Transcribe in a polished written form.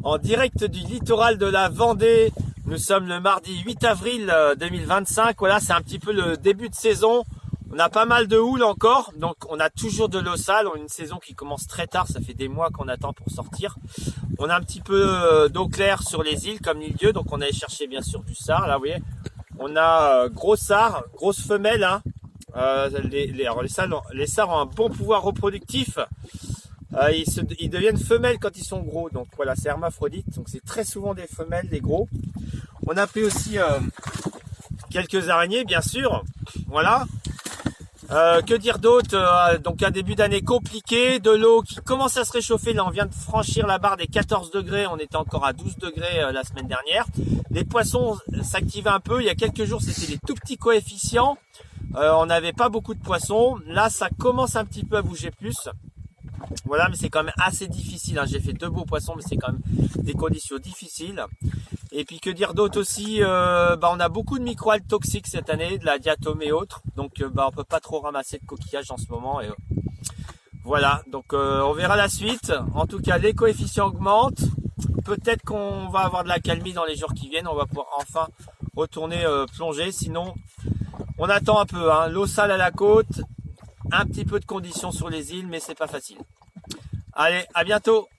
en direct du littoral de la Vendée. Nous sommes le mardi 8 avril 2025. Voilà, c'est un petit peu le début de saison. On a pas mal de houle encore, donc on a toujours de l'eau sale. On a une saison qui commence très tard, ça fait des mois qu'on attend pour sortir. On a un petit peu d'eau claire sur les îles comme l'île Dieu, donc on allait chercher bien sûr du sard. Là, vous voyez, on a gros sard, grosse femelle. Hein. Les sards ont un bon pouvoir reproductif. Ils deviennent femelles quand ils sont gros, donc voilà, c'est hermaphrodite, donc c'est très souvent des femelles, des gros. On a pris aussi quelques araignées, bien sûr, voilà. Que dire d'autre, donc un début d'année compliqué, de l'eau qui commence à se réchauffer, là on vient de franchir la barre des 14 degrés, on était encore à 12 degrés la semaine dernière. Les poissons s'activent un peu, il y a quelques jours c'était des tout petits coefficients, on n'avait pas beaucoup de poissons, là ça commence un petit peu à bouger plus. Voilà, mais c'est quand même assez difficile, hein. J'ai fait 2 beaux poissons, mais c'est quand même des conditions difficiles. Et puis que dire d'autre aussi, on a beaucoup de microalgues toxiques cette année, de la diatome et autres. Donc on peut pas trop ramasser de coquillages en ce moment. Et, voilà, donc on verra la suite. En tout cas, les coefficients augmentent. Peut-être qu'on va avoir de la calmie dans les jours qui viennent. On va pouvoir enfin retourner plonger. Sinon, on attend un peu, hein. L'eau sale à la côte, un petit peu de conditions sur les îles, mais c'est pas facile. Allez, à bientôt!